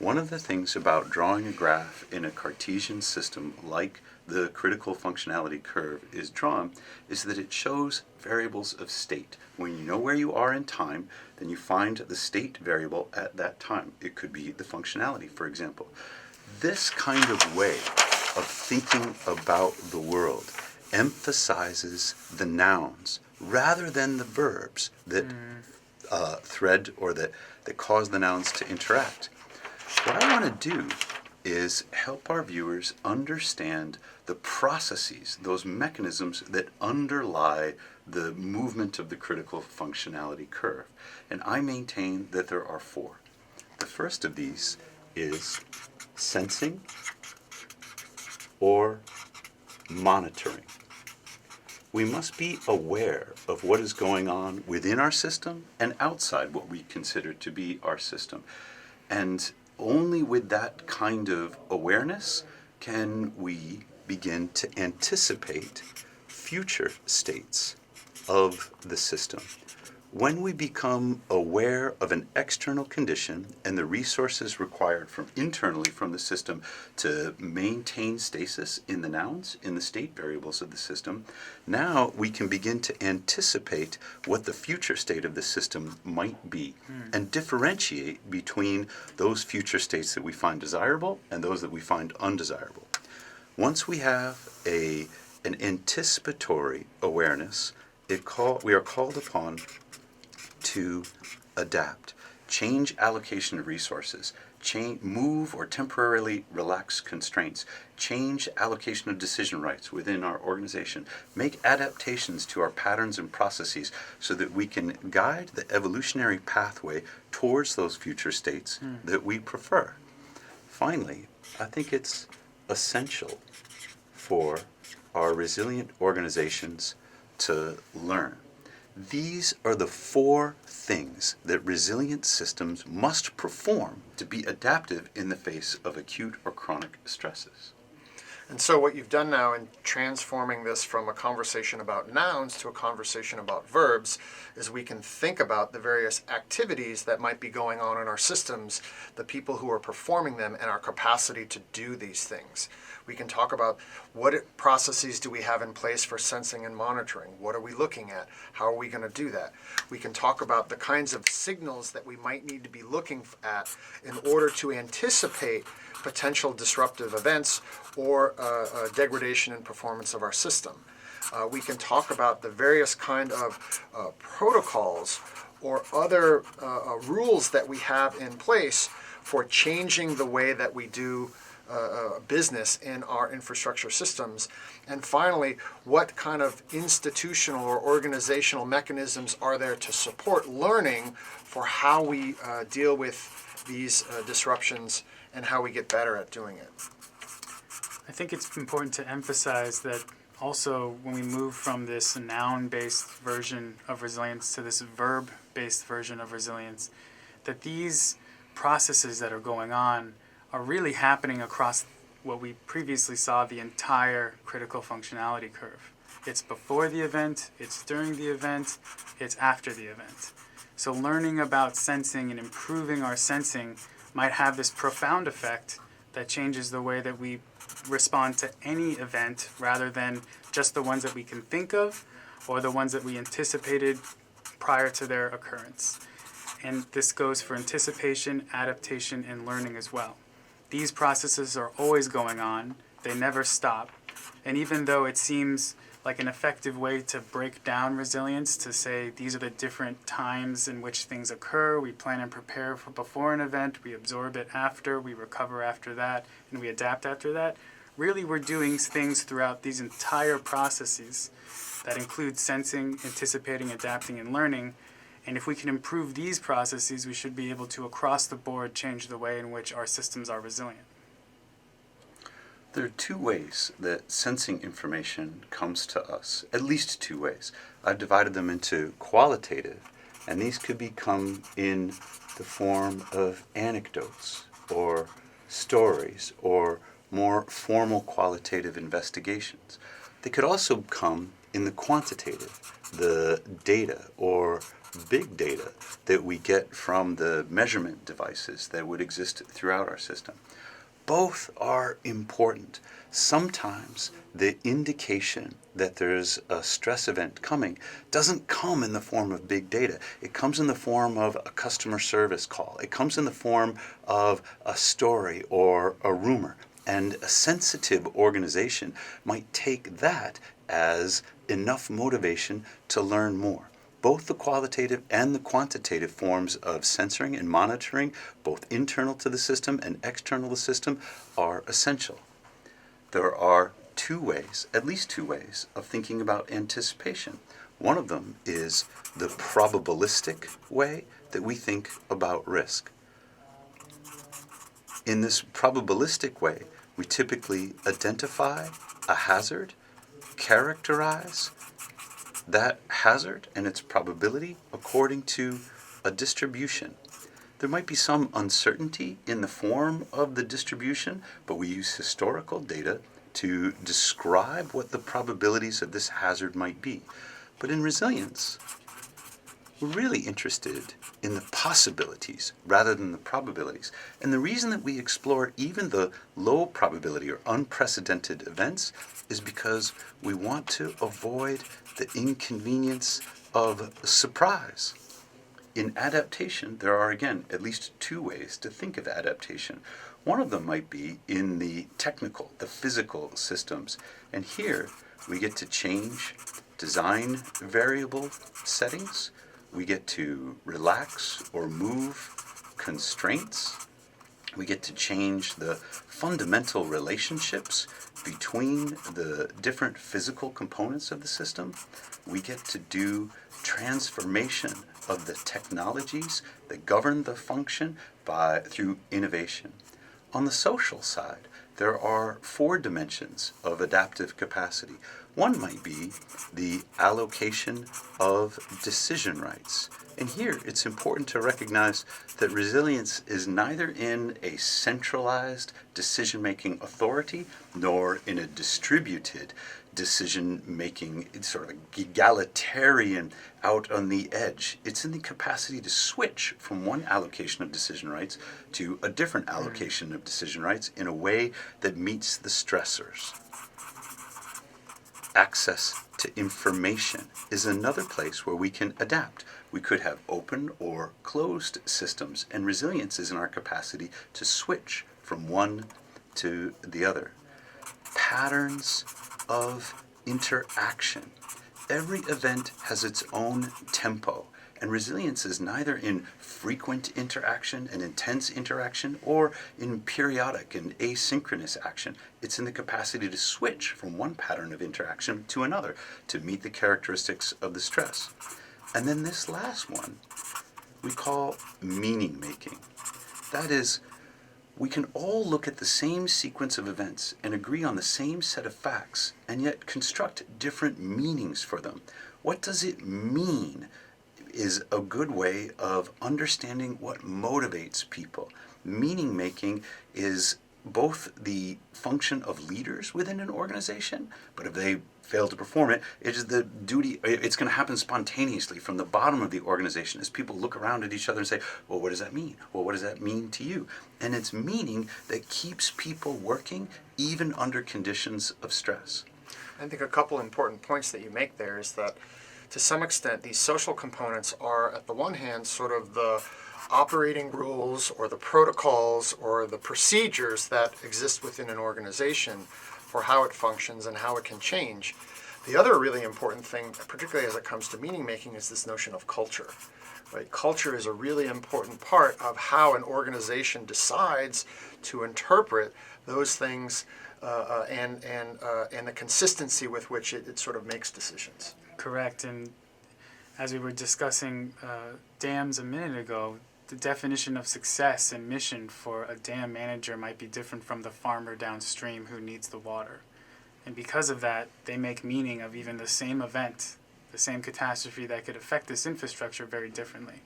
One of the things about drawing a graph in a Cartesian system like the critical functionality curve is drawn is that it shows variables of state. When you know where you are in time, then you find the state variable at that time. It could be the functionality, for example. This kind of way of thinking about the world emphasizes the nouns rather than the verbs that thread or that cause the nouns to interact. What I want to do is help our viewers understand the processes, those mechanisms that underlie the movement of the critical functionality curve. And I maintain that there are four. The first of these is sensing or monitoring. We must be aware of what is going on within our system and outside what we consider to be our system. And only with that kind of awareness can we begin to anticipate future states of the system. When we become aware of an external condition and the resources required from internally from the system to maintain stasis in the nouns, in the state variables of the system, now we can begin to anticipate what the future state of the system might be and differentiate between those future states that we find desirable and those that we find undesirable. Once we have an anticipatory awareness, we are called upon to adapt, change allocation of resources, move or temporarily relax constraints, change allocation of decision rights within our organization, make adaptations to our patterns and processes so that we can guide the evolutionary pathway towards those future states that we prefer. Finally, I think it's essential for our resilient organizations to learn. These are the four things that resilient systems must perform to be adaptive in the face of acute or chronic stresses. And so what you've done now in transforming this from a conversation about nouns to a conversation about verbs is we can think about the various activities that might be going on in our systems, the people who are performing them, and our capacity to do these things. We can talk about what processes do we have in place for sensing and monitoring? What are we looking at? How are we going to do that? We can talk about the kinds of signals that we might need to be looking at in order to anticipate potential disruptive events or degradation in performance of our system. We can talk about the various kind of protocols or other rules that we have in place for changing the way that we do business in our infrastructure systems. And finally, what kind of institutional or organizational mechanisms are there to support learning for how we deal with these disruptions and how we get better at doing it. I think it's important to emphasize that also when we move from this noun-based version of resilience to this verb-based version of resilience, that these processes that are going on are really happening across what we previously saw, the entire critical functionality curve. It's before the event, it's during the event, it's after the event. So learning about sensing and improving our sensing might have this profound effect that changes the way that we respond to any event rather than just the ones that we can think of or the ones that we anticipated prior to their occurrence. And this goes for anticipation, adaptation, and learning as well. These processes are always going on. They never stop. And even though it seems like an effective way to break down resilience, to say these are the different times in which things occur, we plan and prepare for before an event, we absorb it after, we recover after that, and we adapt after that, really we're doing things throughout these entire processes that include sensing, anticipating, adapting, and learning. And if we can improve these processes, we should be able to, across the board, change the way in which our systems are resilient. There are two ways that sensing information comes to us, at least two ways. I've divided them into qualitative, and these could become in the form of anecdotes or stories or more formal qualitative investigations. They could also come in the quantitative, the data or big data that we get from the measurement devices that would exist throughout our system. Both are important. Sometimes the indication that there's a stress event coming doesn't come in the form of big data. It comes in the form of a customer service call. It comes in the form of a story or a rumor. And a sensitive organization might take that as enough motivation to learn more. Both the qualitative and the quantitative forms of censoring and monitoring, both internal to the system and external to the system, are essential. There are two ways, at least two ways, of thinking about anticipation. One of them is the probabilistic way that we think about risk. In this probabilistic way, we typically identify a hazard, characterize that hazard and its probability according to a distribution. There might be some uncertainty in the form of the distribution, but we use historical data to describe what the probabilities of this hazard might be. But in resilience, we're really interested in the possibilities rather than the probabilities. And the reason that we explore even the low probability or unprecedented events is because we want to avoid the inconvenience of surprise. In adaptation, there are, again, at least two ways to think of adaptation. One of them might be in the technical, the physical systems. And here we get to change design variable settings. We get to relax or move constraints. We get to change the fundamental relationships between the different physical components of the system. We get to do transformation of the technologies that govern the function through innovation. On the social side, there are 4 dimensions of adaptive capacity. One might be the allocation of decision rights. And here it's important to recognize that resilience is neither in a centralized decision-making authority nor in a distributed decision-making, sort of egalitarian out on the edge. It's in the capacity to switch from one allocation of decision rights to a different allocation of decision rights in a way that meets the stressors. Access to information is another place where we can adapt. We could have open or closed systems, and resilience is in our capacity to switch from one to the other. Patterns of interaction. Every event has its own tempo, and resilience is neither in frequent interaction and intense interaction or in periodic and asynchronous action. It's in the capacity to switch from one pattern of interaction to another to meet the characteristics of the stress. And then this last one we call meaning making. That is, we can all look at the same sequence of events and agree on the same set of facts and yet construct different meanings for them. What does it mean is a good way of understanding what motivates people. Meaning making is both the function of leaders within an organization, but if they fail to perform it, it is the duty, it's going to happen spontaneously from the bottom of the organization as people look around at each other and say, well, what does that mean? Well, what does that mean to you? And it's meaning that keeps people working even under conditions of stress. I think a couple important points that you make there is that to some extent these social components are, at the one hand, sort of the operating rules or the protocols or the procedures that exist within an organization for how it functions and how it can change. The other really important thing, particularly as it comes to meaning making, is this notion of culture. Right? Culture is a really important part of how an organization decides to interpret those things and the consistency with which it sort of makes decisions. Correct. And as we were discussing dams a minute ago, the definition of success and mission for a dam manager might be different from the farmer downstream who needs the water. And because of that, they make meaning of even the same event, the same catastrophe that could affect this infrastructure very differently.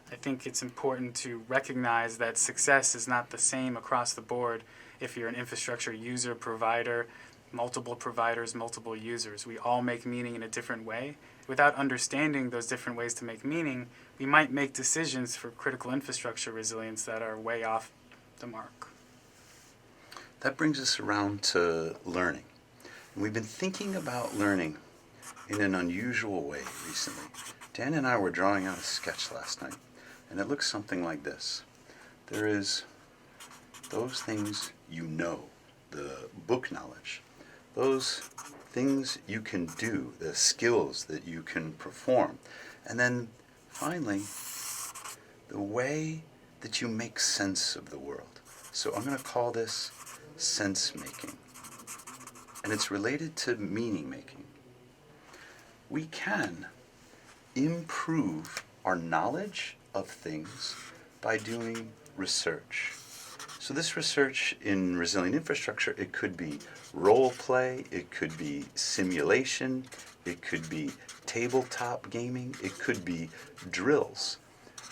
I think it's important to recognize that success is not the same across the board if you're an infrastructure user, provider, multiple providers, multiple users. We all make meaning in a different way. Without understanding those different ways to make meaning, we might make decisions for critical infrastructure resilience that are way off the mark. That brings us around to learning. And we've been thinking about learning in an unusual way recently. Dan and I were drawing out a sketch last night, and it looks something like this. There is those things you know, the book knowledge, those things you can do, the skills that you can perform, and then finally, the way that you make sense of the world. So I'm going to call this sense making, and it's related to meaning making. We can improve our knowledge of things by doing research. So this research in resilient infrastructure, it could be role play, it could be simulation, it could be tabletop gaming, it could be drills.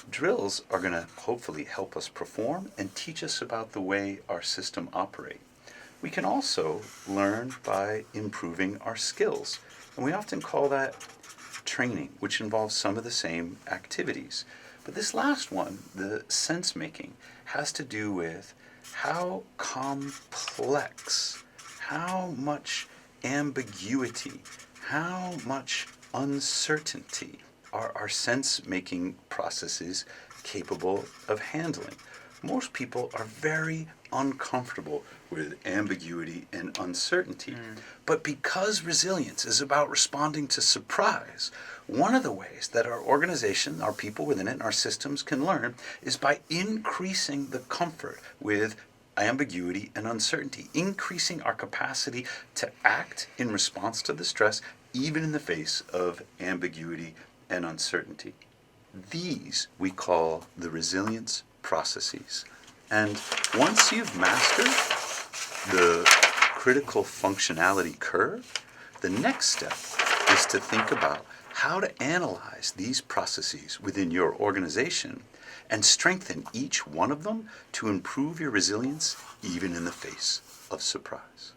Drills are going to hopefully help us perform and teach us about the way our system operates. We can also learn by improving our skills, and we often call that training, which involves some of the same activities. But this last one, the sense making, has to do with how complex, how much ambiguity, how much uncertainty are our sense-making processes capable of handling. Most people are very uncomfortable with ambiguity and uncertainty. But because resilience is about responding to surprise, one of the ways that our organization, our people within it, and our systems can learn is by increasing the comfort with ambiguity and uncertainty, increasing our capacity to act in response to the stress, even in the face of ambiguity and uncertainty. These we call the resilience processes. And once you've mastered the critical functionality curve, the next step is to think about how to analyze these processes within your organization and strengthen each one of them to improve your resilience even in the face of surprise.